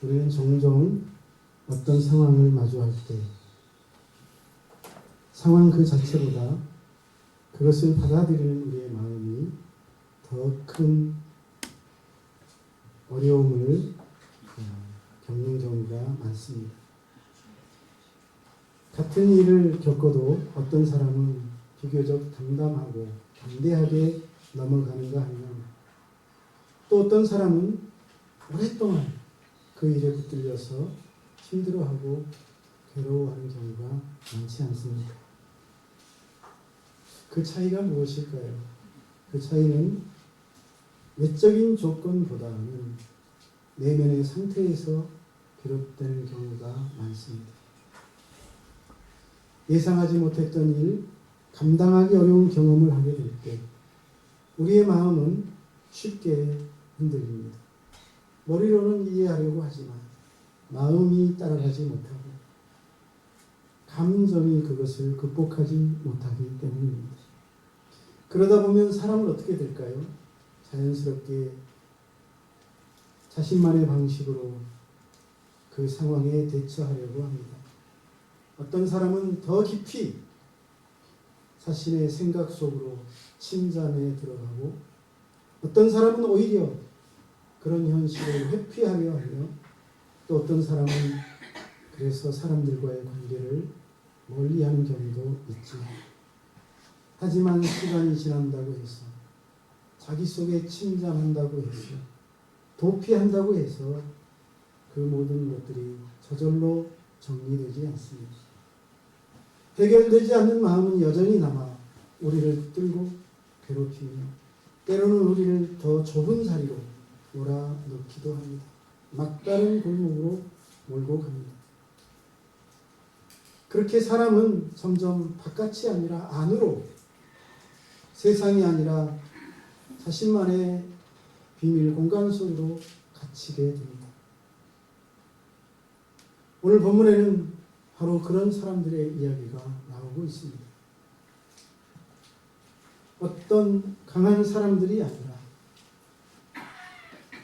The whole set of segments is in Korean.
우리는 종종 어떤 상황을 마주할 때 상황 그 자체보다 그것을 받아들이는 우리의 마음이 더 큰 어려움을 겪는 경우가 많습니다. 같은 일을 겪어도 어떤 사람은 비교적 담담하고 담대하게 넘어가는가 하면 또 어떤 사람은 오랫동안 그 일에 붙들려서 힘들어하고 괴로워하는 경우가 많지 않습니까? 그 차이가 무엇일까요? 그 차이는 외적인 조건보다는 내면의 상태에서 비롯되는 경우가 많습니다. 예상하지 못했던 일, 감당하기 어려운 경험을 하게 될 때 우리의 마음은 쉽게 흔들립니다. 머리로는 이해하려고 하지만 마음이 따라가지 못하고 감정이 그것을 극복하지 못하기 때문입니다. 그러다 보면 사람은 어떻게 될까요? 자연스럽게 자신만의 방식으로 그 상황에 대처하려고 합니다. 어떤 사람은 더 깊이 자신의 생각 속으로 침잠에 들어가고 어떤 사람은 오히려 그런 현실을 회피하려 하며 또 어떤 사람은 그래서 사람들과의 관계를 멀리하는 경우도 있지만 하지만 시간이 지난다고 해서 자기 속에 침잠한다고 해서 도피한다고 해서 그 모든 것들이 저절로 정리되지 않습니다. 해결되지 않는 마음은 여전히 남아 우리를 끌고 괴롭히며 때로는 우리를 더 좁은 자리로 몰아넣기도 합니다. 막다른 골목으로 몰고 갑니다. 그렇게 사람은 점점 바깥이 아니라 안으로, 세상이 아니라 자신만의 비밀 공간 속으로 갇히게 됩니다. 오늘 본문에는 바로 그런 사람들의 이야기가 나오고 있습니다. 어떤 강한 사람들이 아니라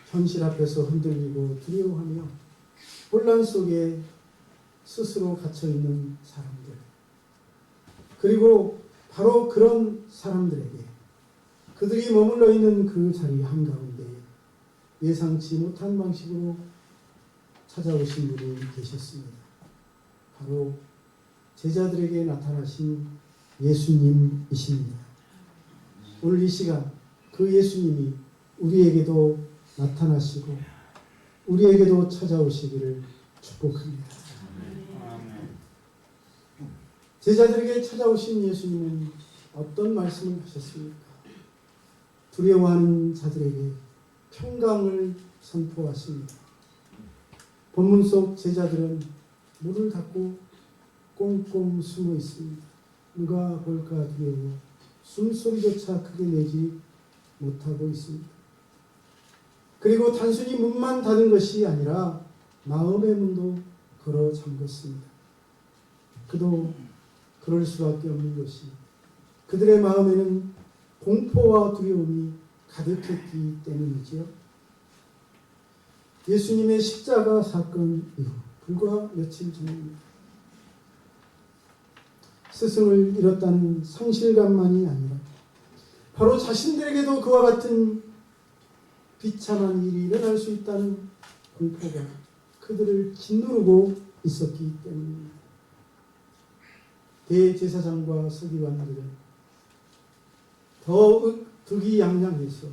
현실 앞에서 흔들리고 두려워하며 혼란 속에 스스로 갇혀있는 사람들, 그리고 바로 그런 사람들에게 그들이 머물러 있는 그 자리 한가운데 예상치 못한 방식으로 찾아오신 분이 계셨습니다. 바로 제자들에게 나타나신 예수님이십니다. 오늘 이 시간 그 예수님이 우리에게도 나타나시고 우리에게도 찾아오시기를 축복합니다. 제자들에게 찾아오신 예수님은 어떤 말씀을 하셨습니까? 두려워하는 자들에게 평강을 선포하십니다. 본문 속 제자들은 문을 닫고 꽁꽁 숨어 있습니다. 누가 볼까 두려워 숨소리조차 크게 내지 못하고 있습니다. 그리고 단순히 문만 닫은 것이 아니라 마음의 문도 걸어 잠갔습니다. 그도 그럴 수밖에 없는 것이 그들의 마음에는 공포와 두려움이 가득했기 때문이지요. 예수님의 십자가 사건 이후 불과 며칠 전입니다. 스승을 잃었다는 상실감만이 아니라 바로 자신들에게도 그와 같은 비참한 일이 일어날 수 있다는 공포가 그들을 짓누르고 있었기 때문입니다. 대제사장과 서기관들은 더욱 득이양양해서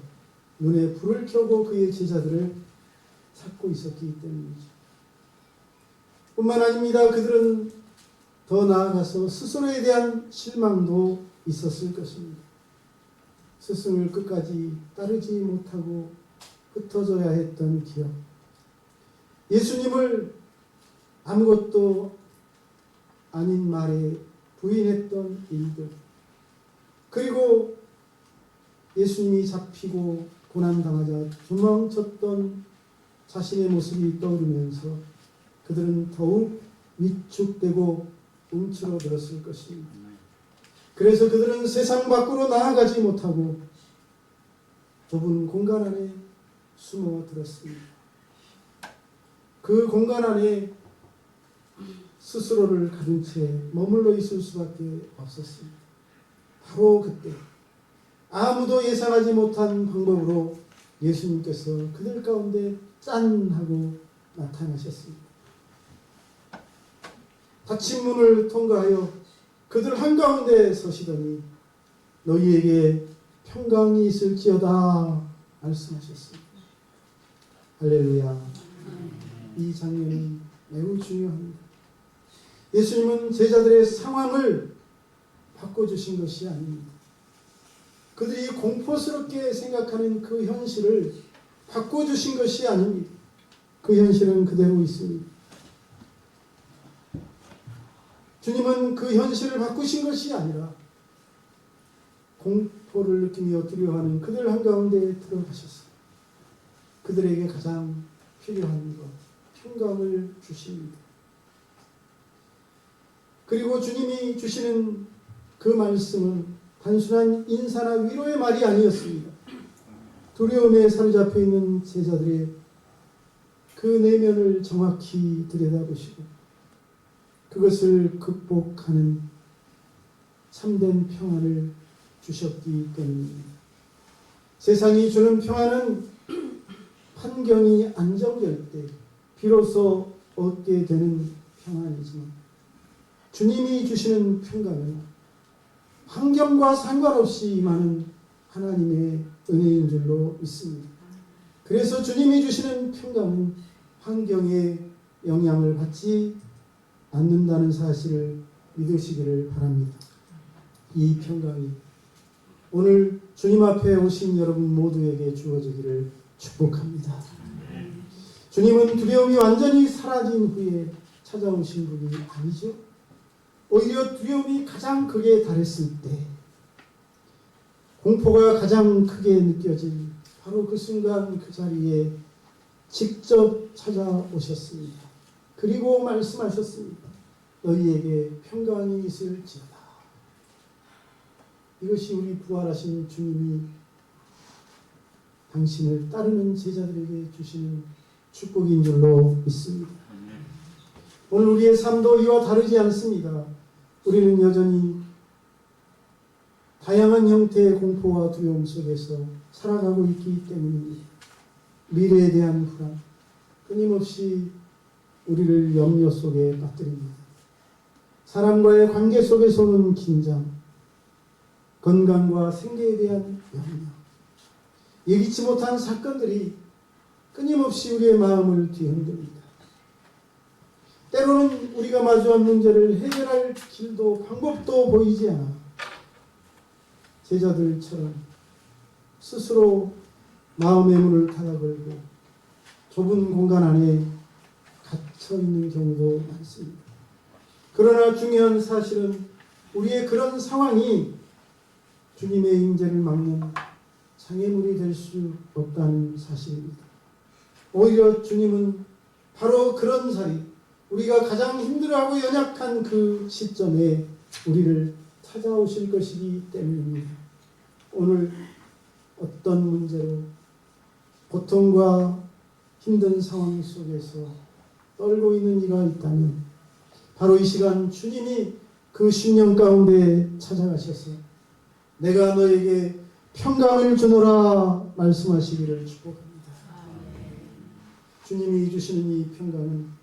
눈에 불을 켜고 그의 제자들을 찾고 있었기 때문이죠. 뿐만 아닙니다. 그들은 더 나아가서 스스로에 대한 실망도 있었을 것입니다. 스승을 끝까지 따르지 못하고 흩어져야 했던 기억, 예수님을 아무것도 아닌 말에 부인했던 일들, 그리고 예수님이 잡히고 고난당하자 도망쳤던 자신의 모습이 떠오르면서 그들은 더욱 위축되고 움츠러들었을 것입니다. 그래서 그들은 세상 밖으로 나아가지 못하고 좁은 공간 안에 숨어들었습니다. 그 공간 안에 스스로를 가둔 채 머물러 있을 수밖에 없었습니다. 바로 그때 아무도 예상하지 못한 방법으로 예수님께서 그들 가운데 짠 하고 나타나셨습니다. 닫힌 문을 통과하여 그들 한가운데 서시더니 너희에게 평강이 있을지어다 말씀하셨습니다. 할렐루야. 이 장면은 매우 중요합니다. 예수님은 제자들의 상황을 바꿔주신 것이 아닙니다. 그들이 공포스럽게 생각하는 그 현실을 바꿔주신 것이 아닙니다. 그 현실은 그대로 있습니다. 주님은 그 현실을 바꾸신 것이 아니라 공포를 느끼며 두려워하는 그들 한가운데 들어가셨어요. 그들에게 가장 필요한 것, 평강을 주십니다. 그리고 주님이 주시는 그 말씀은 단순한 인사나 위로의 말이 아니었습니다. 두려움에 사로잡혀 있는 제자들의 그 내면을 정확히 들여다보시고 그것을 극복하는 참된 평안을 주셨기 때문입니다. 세상이 주는 평안은 환경이 안정될 때 비로소 얻게 되는 평안이지만 주님이 주시는 평강은 환경과 상관없이 임하는 하나님의 은혜인 줄로 믿습니다. 그래서 주님이 주시는 평강은 환경에 영향을 받지 않는다는 사실을 믿으시기를 바랍니다. 이 평강이 오늘 주님 앞에 오신 여러분 모두에게 주어지기를 축복합니다. 주님은 두려움이 완전히 사라진 후에 찾아오신 분이 아니죠. 오히려 두려움이 가장 극에 달했을 때, 공포가 가장 크게 느껴진 바로 그 순간 그 자리에 직접 찾아오셨습니다. 그리고 말씀하셨습니다. 너희에게 평강이 있을지어다. 이것이 우리 부활하신 주님이 당신을 따르는 제자들에게 주시는 축복인 줄로 믿습니다. 오늘 우리의 삶도 이와 다르지 않습니다. 우리는 여전히 다양한 형태의 공포와 두려움 속에서 살아가고 있기 때문입니다. 미래에 대한 불안, 끊임없이 우리를 염려 속에 빠뜨립니다. 사람과의 관계 속에서 오는 긴장, 건강과 생계에 대한 염려, 예기치 못한 사건들이 끊임없이 우리의 마음을 뒤흔듭니다. 때로는 우리가 마주한 문제를 해결할 길도 방법도 보이지 않아 제자들처럼 스스로 마음의 문을 닫아 걸고 좁은 공간 안에 갇혀 있는 경우도 많습니다. 그러나 중요한 사실은 우리의 그런 상황이 주님의 임재를 막는 장애물이 될 수 없다는 사실입니다. 오히려 주님은 바로 그런 자리, 우리가 가장 힘들어하고 연약한 그 시점에 우리를 찾아오실 것이기 때문입니다. 오늘 어떤 문제로 고통과 힘든 상황 속에서 떨고 있는 이가 있다면 바로 이 시간 주님이 그 심령 가운데 찾아가셔서 내가 너에게 평강을 주노라 말씀하시기를 축복합니다. 주님이 주시는 이 평강은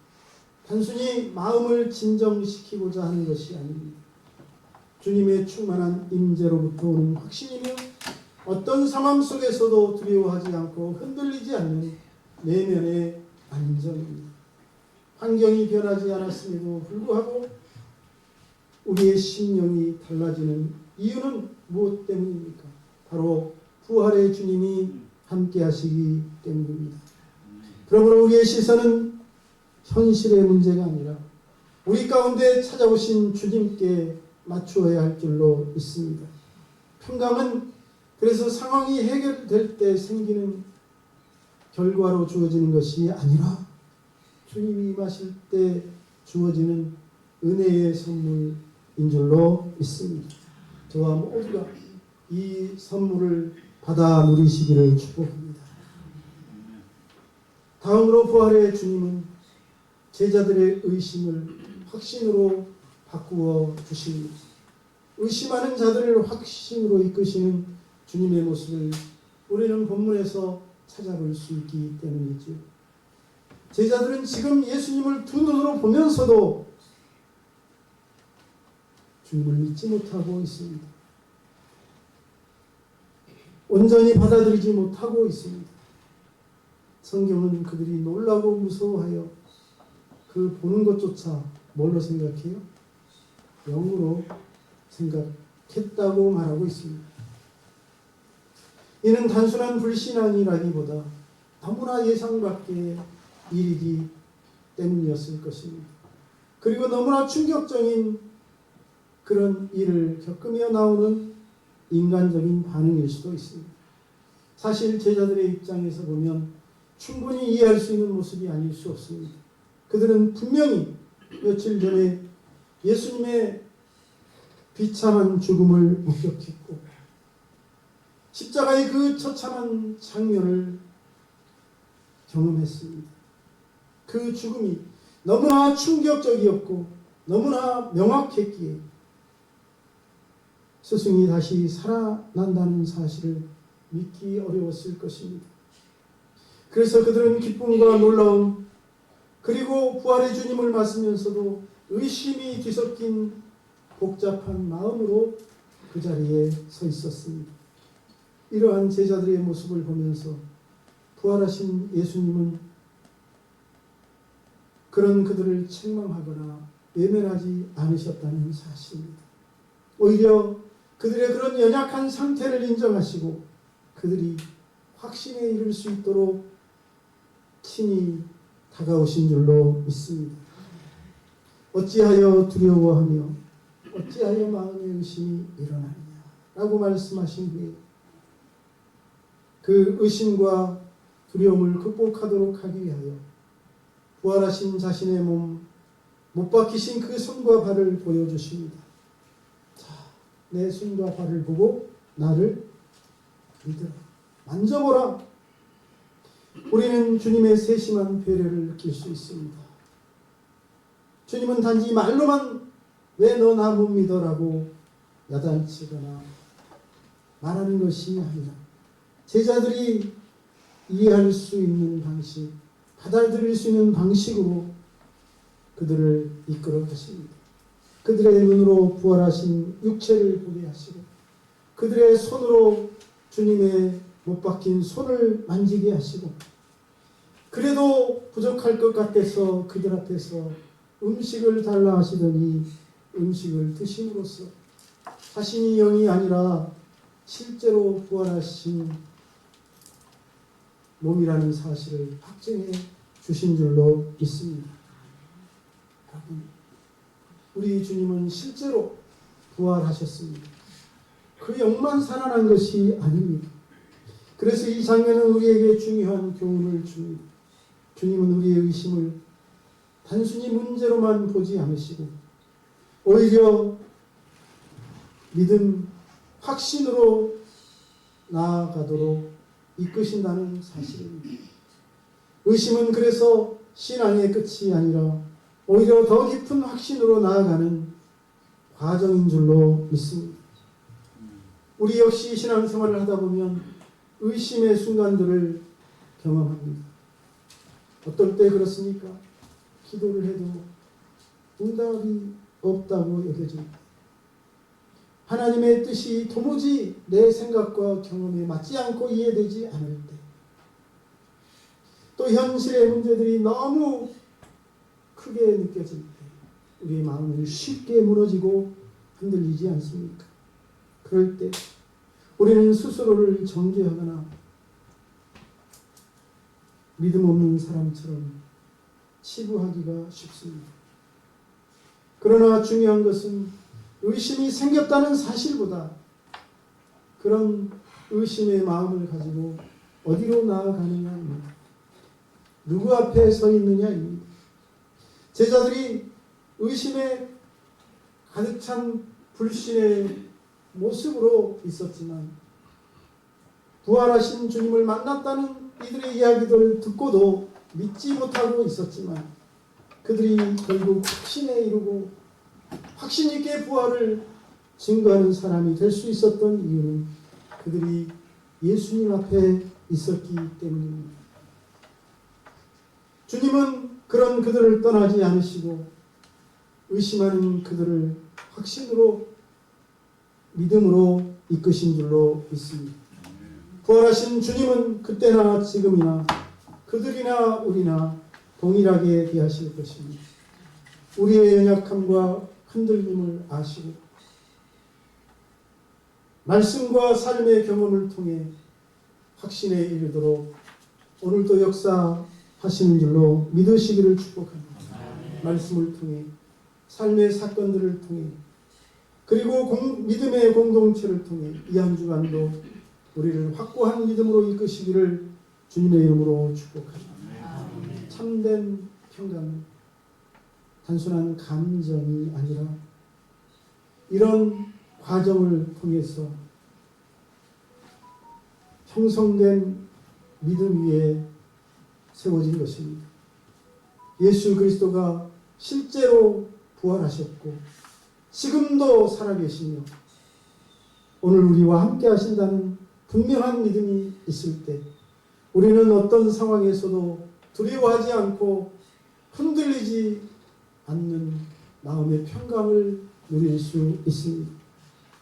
단순히 마음을 진정시키고자 하는 것이 아닙니다. 주님의 충만한 임재로부터 오는 확신이며 어떤 상황 속에서도 두려워하지 않고 흔들리지 않는 내면의 안정입니다. 환경이 변하지 않았음에도 불구하고 우리의 심령이 달라지는 이유는 무엇 때문입니까? 바로 부활의 주님이 함께 하시기 때문입니다. 그러므로 우리의 시선은 현실의 문제가 아니라 우리 가운데 찾아오신 주님께 맞추어야 할 줄로 믿습니다. 평강은 그래서 상황이 해결될 때 생기는 결과로 주어지는 것이 아니라 주님이 임하실 때 주어지는 은혜의 선물인 줄로 믿습니다. 저와 모두가 이 선물을 받아 누리시기를 축복합니다. 다음으로 부활의 주님은 제자들의 의심을 확신으로 바꾸어 주십니다. 의심하는 자들을 확신으로 이끄시는 주님의 모습을 우리는 본문에서 찾아볼 수 있기 때문이죠. 제자들은 지금 예수님을 두 눈으로 보면서도 주님을 믿지 못하고 있습니다. 온전히 받아들이지 못하고 있습니다. 성경은 그들이 놀라고 무서워하여 그 보는 것조차 뭘로 생각해요? 영으로 생각했다고 말하고 있습니다. 이는 단순한 불신앙이라기보다 너무나 예상 밖의 일이기 때문이었을 것입니다. 그리고 너무나 충격적인 그런 일을 겪으며 나오는 인간적인 반응일 수도 있습니다. 사실 제자들의 입장에서 보면 충분히 이해할 수 있는 모습이 아닐 수 없습니다. 그들은 분명히 며칠 전에 예수님의 비참한 죽음을 목격했고 십자가의 그 처참한 장면을 경험했습니다. 그 죽음이 너무나 충격적이었고 너무나 명확했기에 스승이 다시 살아난다는 사실을 믿기 어려웠을 것입니다. 그래서 그들은 기쁨과 놀라움 그리고 부활의 주님을 맞으면서도 의심이 뒤섞인 복잡한 마음으로 그 자리에 서 있었습니다. 이러한 제자들의 모습을 보면서 부활하신 예수님은 그런 그들을 책망하거나 외면하지 않으셨다는 사실입니다. 오히려 그들의 그런 연약한 상태를 인정하시고 그들이 확신에 이를 수 있도록 친히 다가오신 줄로 믿습니다. 어찌하여 두려워하며 어찌하여 마음의 의심이 일어나느냐 라고 말씀하신 후에 그 의심과 두려움을 극복하도록 하기 위하여 부활하신 자신의 몸 못 박히신 그 손과 발을 보여주십니다. 자, 내 손과 발을 보고 나를 믿으라. 만져보라. 우리는 주님의 세심한 배려를 느낄 수 있습니다. 주님은 단지 말로만 왜 너 나 못 믿어라고 야단치거나 말하는 것이 아니라 제자들이 이해할 수 있는 방식, 받아들일 수 있는 방식으로 그들을 이끌어 가십니다. 그들의 눈으로 부활하신 육체를 보게 하시고 그들의 손으로 주님의 못 박힌 손을 만지게 하시고 그래도 부족할 것 같아서 그들 앞에서 음식을 달라 하시더니 음식을 드심으로써 자신이 영이 아니라 실제로 부활하신 몸이라는 사실을 확증해 주신 줄로 믿습니다. 여러분, 우리 주님은 실제로 부활하셨습니다. 그 영만 살아난 것이 아닙니다. 그래서 이 장면은 우리에게 중요한 교훈을 줍니다. 주님은 우리의 의심을 단순히 문제로만 보지 않으시고 오히려 믿음, 확신으로 나아가도록 이끄신다는 사실입니다. 의심은 그래서 신앙의 끝이 아니라 오히려 더 깊은 확신으로 나아가는 과정인 줄로 믿습니다. 우리 역시 신앙생활을 하다 보면 의심의 순간들을 경험합니다. 어떨 때 그렇습니까? 기도를 해도 응답이 없다고 여겨집니다. 하나님의 뜻이 도무지 내 생각과 경험에 맞지 않고 이해되지 않을 때, 또 현실의 문제들이 너무 크게 느껴질 때 우리의 마음은 쉽게 무너지고 흔들리지 않습니까? 그럴 때 우리는 스스로를 정죄하거나 믿음 없는 사람처럼 치부하기가 쉽습니다. 그러나 중요한 것은 의심이 생겼다는 사실보다 그런 의심의 마음을 가지고 어디로 나아가느냐입니다. 누구 앞에 서 있느냐입니다. 제자들이 의심에 가득 찬 불신의 모습으로 있었지만 부활하신 주님을 만났다는 이들의 이야기들을 듣고도 믿지 못하고 있었지만 그들이 결국 확신에 이르고 확신 있게 부활을 증거하는 사람이 될 수 있었던 이유는 그들이 예수님 앞에 있었기 때문입니다. 주님은 그런 그들을 떠나지 않으시고 의심하는 그들을 확신으로 믿음으로 이끄신 줄로 믿습니다. 부활하신 주님은 그때나 지금이나 그들이나 우리나 동일하게 대하실 것입니다. 우리의 연약함과 흔들림을 아시고 말씀과 삶의 경험을 통해 확신에 이르도록 오늘도 역사하시는 줄로 믿으시기를 축복합니다. 말씀을 통해 삶의 사건들을 통해 그리고 믿음의 공동체를 통해 이 한 주간도 우리를 확고한 믿음으로 이끄시기를 주님의 이름으로 축복합니다. 참된 평강은 단순한 감정이 아니라 이런 과정을 통해서 형성된 믿음 위에 세워진 것입니다. 예수 그리스도가 실제로 부활하셨고 지금도 살아계시며 오늘 우리와 함께 하신다는 분명한 믿음이 있을 때 우리는 어떤 상황에서도 두려워하지 않고 흔들리지 않는 마음의 평강을 누릴 수 있습니다.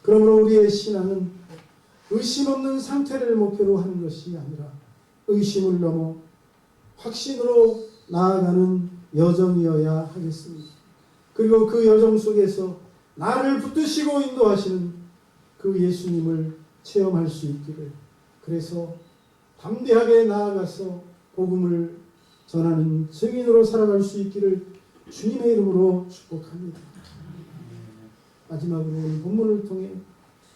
그러므로 우리의 신앙은 의심 없는 상태를 목표로 하는 것이 아니라 의심을 넘어 확신으로 나아가는 여정이어야 하겠습니다. 그리고 그 여정 속에서 나를 붙드시고 인도하시는 그 예수님을 체험할 수 있기를, 그래서 담대하게 나아가서 복음을 전하는 증인으로 살아갈 수 있기를 주님의 이름으로 축복합니다. 마지막으로 이 본문을 통해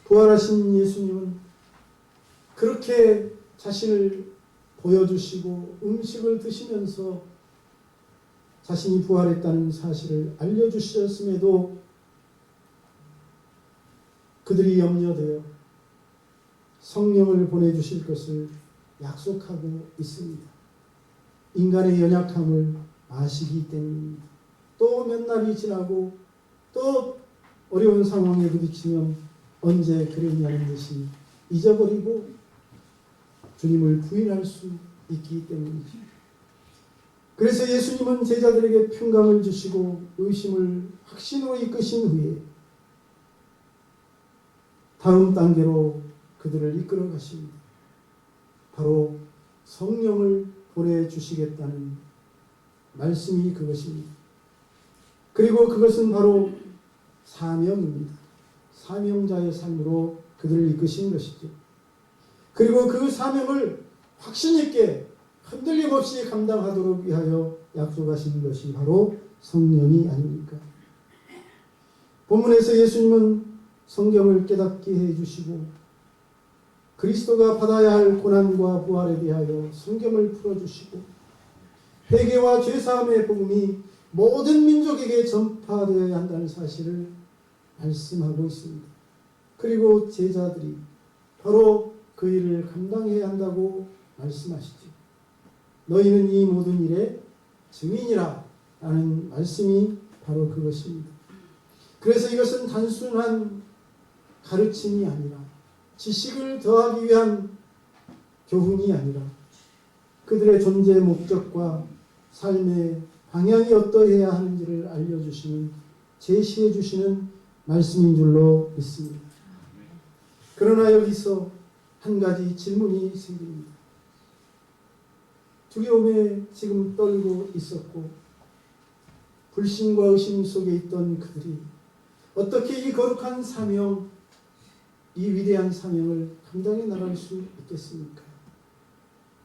부활하신 예수님은 그렇게 자신을 보여주시고 음식을 드시면서 자신이 부활했다는 사실을 알려주셨음에도 그들이 염려되어 성령을 보내주실 것을 약속하고 있습니다. 인간의 연약함을 아시기 때문입니다. 또 몇 날이 지나고 또 어려운 상황에 부딪히면 언제 그랬냐는 듯이 잊어버리고 주님을 부인할 수 있기 때문이죠. 그래서 예수님은 제자들에게 평강을 주시고 의심을 확신으로 이끄신 후에 다음 단계로 그들을 이끌어 가십니다. 바로 성령을 보내주시겠다는 말씀이 그것입니다. 그리고 그것은 바로 사명입니다. 사명자의 삶으로 그들을 이끄신 것이죠. 그리고 그 사명을 확신 있게 흔들림 없이 감당하도록 위하여 약속하신 것이 바로 성령이 아닙니까? 본문에서 예수님은 성경을 깨닫게 해주시고 그리스도가 받아야 할 고난과 부활에 대하여 성경을 풀어주시고 회개와 죄사함의 복음이 모든 민족에게 전파되어야 한다는 사실을 말씀하고 있습니다. 그리고 제자들이 바로 그 일을 감당해야 한다고 말씀하시죠. 너희는 이 모든 일의 증인이라 라는 말씀이 바로 그것입니다. 그래서 이것은 단순한 가르침이 아니라 지식을 더하기 위한 교훈이 아니라 그들의 존재 목적과 삶의 방향이 어떠해야 하는지를 알려주시는, 제시해 주시는 말씀인 줄로 믿습니다. 그러나 여기서 한 가지 질문이 생깁니다. 두려움에 지금 떨고 있었고 불신과 의심 속에 있던 그들이 어떻게 이 거룩한 사명, 이 위대한 사명을 감당해 나갈 수 있겠습니까?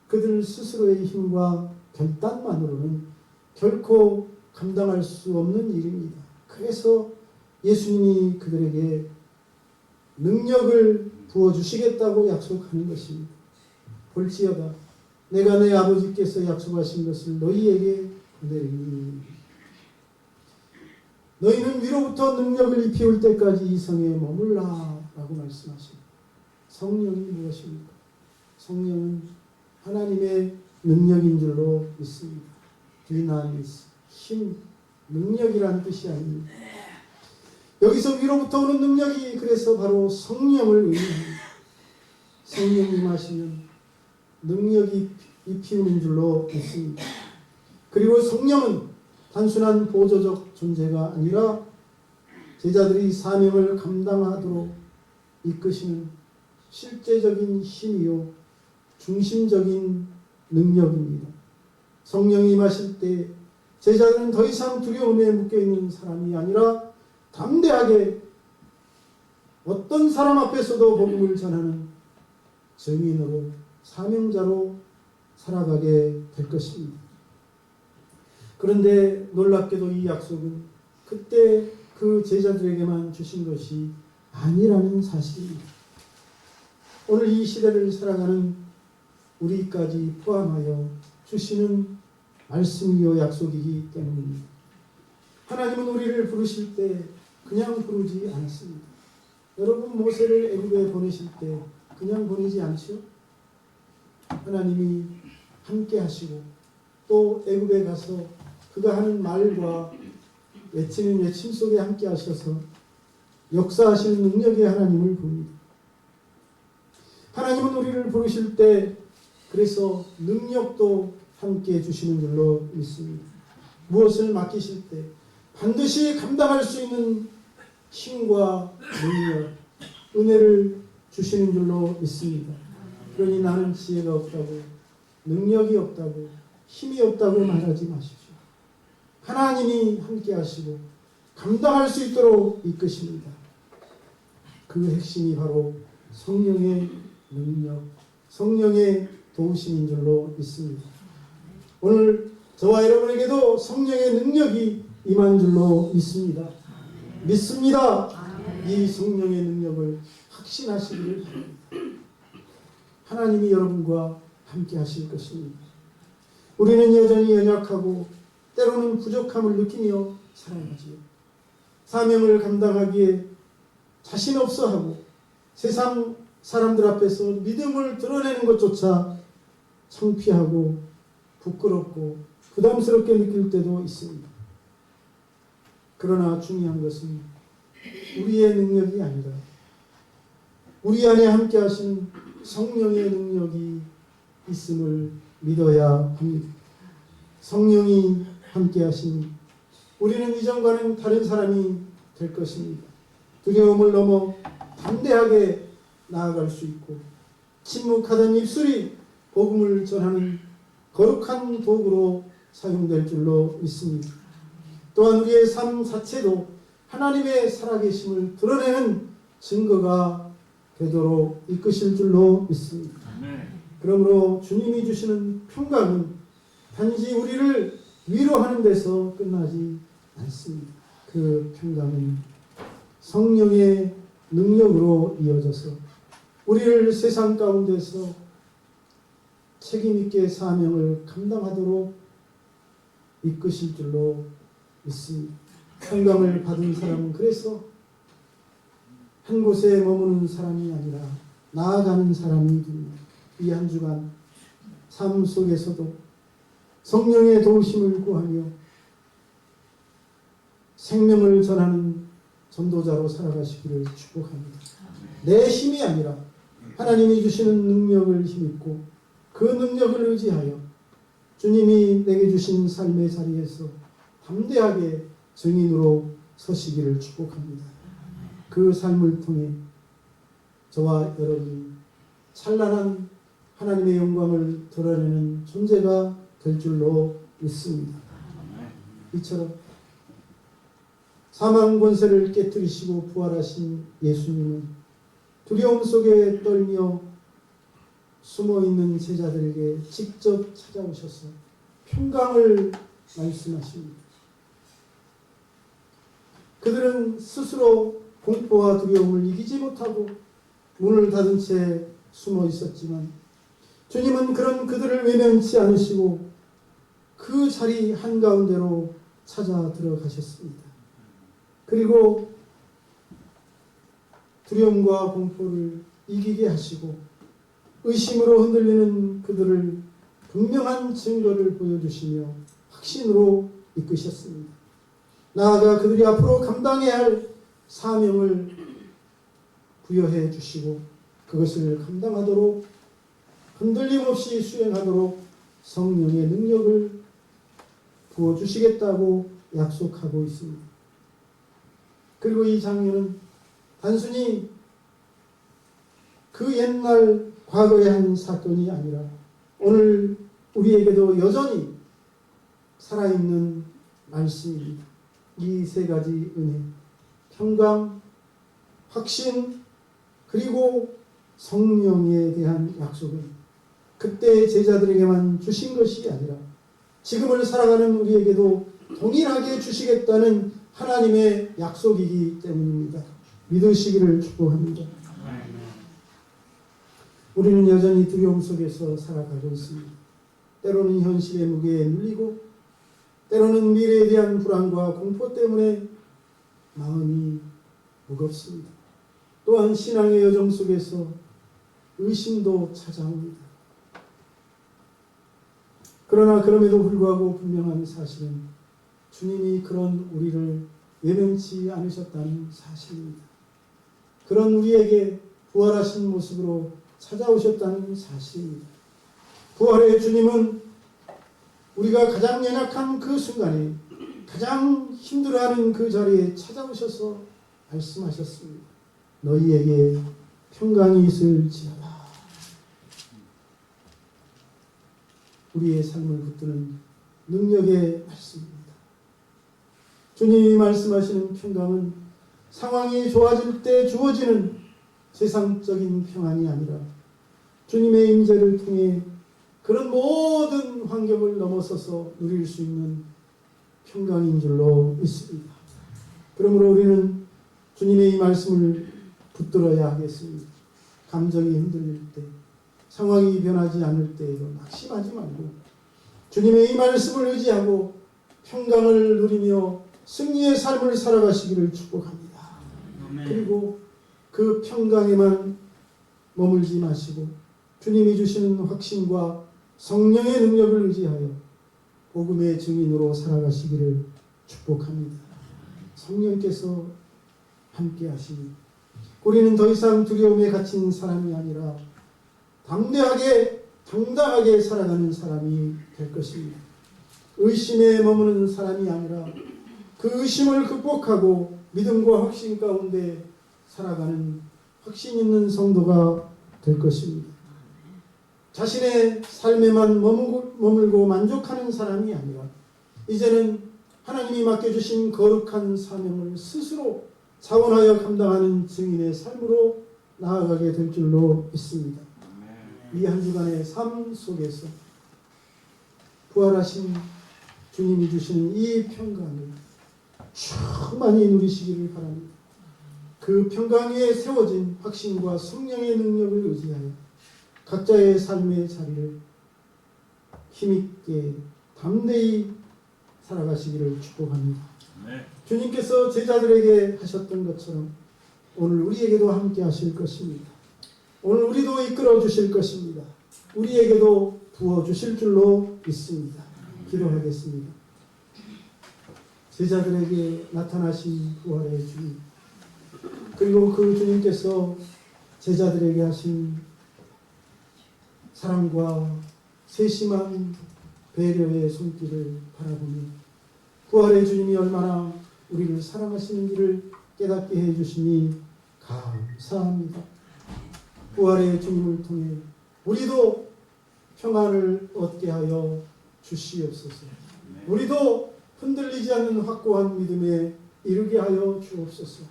그들 스스로의 힘과 결단만으로는 결코 감당할 수 없는 일입니다. 그래서 예수님이 그들에게 능력을 부어주시겠다고 약속하는 것입니다. 볼지어다 내가 내 아버지께서 약속하신 것을 너희에게 보내리니 너희는 위로부터 능력을 입혀올 때까지 이 성에 머물라 라고 말씀하십니다. 성령이 무엇입니까? 성령은 하나님의 능력인 줄로 믿습니다. 디나미스, 힘, 능력이란 뜻이 아닙니다. 여기서 위로부터 오는 능력이 그래서 바로 성령을 의미합니다. 성령이 임하시면 능력이 입히는 줄로 믿습니다. 그리고 성령은 단순한 보조적 존재가 아니라 제자들이 사명을 감당하도록 이끄시는 실제적인 힘이요 중심적인 능력입니다. 성령이 임하실 때 제자들은 더 이상 두려움에 묶여있는 사람이 아니라 담대하게 어떤 사람 앞에서도 복음을 전하는 증인으로 사명자로 살아가게 될 것입니다. 그런데 놀랍게도 이 약속은 그때 그 제자들에게만 주신 것이 아니라는 사실입니다. 오늘 이 시대를 살아가는 우리까지 포함하여 주시는 말씀이요 약속이기 때문입니다. 하나님은 우리를 부르실 때 그냥 부르지 않았습니다. 여러분 모세를 애굽에 보내실 때 그냥 보내지 않죠? 하나님이 함께 하시고 또 애굽에 가서 그가 하는 말과 외치는 외침 속에 함께 하셔서 역사하시는 능력의 하나님을 봅니다. 하나님은 우리를 부르실 때 그래서 능력도 함께 주시는 줄로 믿습니다. 무엇을 맡기실 때 반드시 감당할 수 있는 힘과 능력, 은혜를 주시는 줄로 믿습니다. 그러니 나는 지혜가 없다고, 능력이 없다고, 힘이 없다고 말하지 마십시오. 하나님이 함께 하시고 감당할 수 있도록 이끄십니다. 그 핵심이 바로 성령의 능력, 성령의 도우심인 줄로 믿습니다. 오늘 저와 여러분에게도 성령의 능력이 임한 줄로 믿습니다. 믿습니다. 이 성령의 능력을 확신하시기를 바랍니다. 하나님이 여러분과 함께 하실 것입니다. 우리는 여전히 연약하고 때로는 부족함을 느끼며 살아가지요. 사명을 감당하기에 자신 없어하고 세상 사람들 앞에서 믿음을 드러내는 것조차 창피하고 부끄럽고 부담스럽게 느낄 때도 있습니다. 그러나 중요한 것은 우리의 능력이 아니라 우리 안에 함께 하신 성령의 능력이 있음을 믿어야 합니다. 성령이 함께 하시니 우리는 이전과는 다른 사람이 될 것입니다. 두려움을 넘어 담대하게 나아갈 수 있고 침묵하던 입술이 복음을 전하는 거룩한 도구로 사용될 줄로 믿습니다. 또한 우리의 삶 자체도 하나님의 살아계심을 드러내는 증거가 되도록 이끄실 줄로 믿습니다. 그러므로 주님이 주시는 평강은 단지 우리를 위로하는 데서 끝나지 않습니다. 그 평강은 성령의 능력으로 이어져서 우리를 세상 가운데서 책임있게 사명을 감당하도록 이끄실 줄로 믿습니다. 평강을 받은 사람은 그래서 한 곳에 머무는 사람이 아니라 나아가는 사람이 됩니다. 이 한 주간 삶 속에서도 성령의 도우심을 구하며 생명을 전하는 전도자로 살아가시기를 축복합니다. 내 힘이 아니라 하나님이 주시는 능력을 힘입고 그 능력을 의지하여 주님이 내게 주신 삶의 자리에서 담대하게 증인으로 서시기를 축복합니다. 그 삶을 통해 저와 여러분이 찬란한 하나님의 영광을 드러내는 존재가 될 줄로 믿습니다. 이처럼 사망 권세를 깨뜨리시고 부활하신 예수님은 두려움 속에 떨며 숨어있는 제자들에게 직접 찾아오셔서 평강을 말씀하십니다. 그들은 스스로 공포와 두려움을 이기지 못하고 문을 닫은 채 숨어 있었지만 주님은 그런 그들을 외면치 않으시고 그 자리 한가운데로 찾아 들어가셨습니다. 그리고 두려움과 공포를 이기게 하시고 의심으로 흔들리는 그들을 분명한 증거를 보여주시며 확신으로 이끄셨습니다. 나아가 그들이 앞으로 감당해야 할 사명을 부여해 주시고 그것을 감당하도록 흔들림 없이 수행하도록 성령의 능력을 부어주시겠다고 약속하고 있습니다. 그리고 이 장면은 단순히 그 옛날 과거의 한 사건이 아니라 오늘 우리에게도 여전히 살아있는 말씀입니다. 이 세 가지 은혜, 평강, 확신, 그리고 성령에 대한 약속은 그때 제자들에게만 주신 것이 아니라 지금을 살아가는 우리에게도 동일하게 주시겠다는 하나님의 약속이기 때문입니다. 믿으시기를 축복합니다. 우리는 여전히 두려움 속에서 살아가고 있습니다. 때로는 현실의 무게에 눌리고 때로는 미래에 대한 불안과 공포 때문에 마음이 무겁습니다. 또한 신앙의 여정 속에서 의심도 찾아옵니다. 그러나 그럼에도 불구하고 분명한 사실은 주님이 그런 우리를 외면치 않으셨다는 사실입니다. 그런 우리에게 부활하신 모습으로 찾아오셨다는 사실입니다. 부활의 주님은 우리가 가장 연약한 그 순간에 가장 힘들어하는 그 자리에 찾아오셔서 말씀하셨습니다. 너희에게 평강이 있을지어다. 우리의 삶을 붙드는 능력의 말씀입니다. 주님이 말씀하시는 평강은 상황이 좋아질 때 주어지는 세상적인 평안이 아니라 주님의 임재를 통해 그런 모든 환경을 넘어서서 누릴 수 있는 평강인 줄로 믿습니다. 그러므로 우리는 주님의 이 말씀을 붙들어야 하겠습니다. 감정이 흔들릴 때, 상황이 변하지 않을 때에도 낙심하지 말고 주님의 이 말씀을 의지하고 평강을 누리며 승리의 삶을 살아가시기를 축복합니다. 그리고 그 평강에만 머물지 마시고 주님이 주시는 확신과 성령의 능력을 의지하여 복음의 증인으로 살아가시기를 축복합니다. 성령께서 함께 하시니 우리는 더 이상 두려움에 갇힌 사람이 아니라 담대하게 당당하게 살아가는 사람이 될 것입니다. 의심에 머무는 사람이 아니라 그 의심을 극복하고 믿음과 확신 가운데 살아가는 확신 있는 성도가 될 것입니다. 자신의 삶에만 머물고 만족하는 사람이 아니라 이제는 하나님이 맡겨주신 거룩한 사명을 스스로 자원하여 감당하는 증인의 삶으로 나아가게 될 줄로 믿습니다. 이 한 주간의 삶 속에서 부활하신 주님이 주시는 이 평강을 충만히 누리시기를 바랍니다. 그 평강 위에 세워진 확신과 성령의 능력을 의지하여 각자의 삶의 자리를 힘있게 담대히 살아가시기를 축복합니다. 네. 주님께서 제자들에게 하셨던 것처럼 오늘 우리에게도 함께 하실 것입니다. 오늘 우리도 이끌어 주실 것입니다. 우리에게도 부어 주실 줄로 믿습니다. 기도하겠습니다. 제자들에게 나타나신 부활의 주님, 그리고 그 주님께서 제자들에게 하신 사랑과 세심한 배려의 손길을 바라보며 부활의 주님이 얼마나 우리를 사랑하시는지를 깨닫게 해주시니 감사합니다. 부활의 주님을 통해 우리도 평안을 얻게 하여 주시옵소서. 우리도 흔들리지 않는 확고한 믿음에 이르게 하여 주옵소서.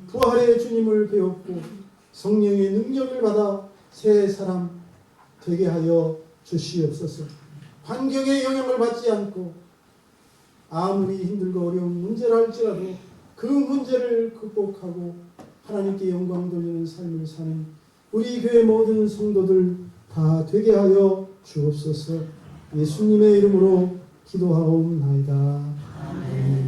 부활의 주님을 배웠고 성령의 능력을 받아 새 사람 되게 하여 주시옵소서. 환경의 영향을 받지 않고 아무리 힘들고 어려운 문제라 할지라도 그 문제를 극복하고 하나님께 영광 돌리는 삶을 사는 우리 교회 모든 성도들 다 되게 하여 주옵소서. 예수님의 이름으로 기도하옵나이다. 아멘.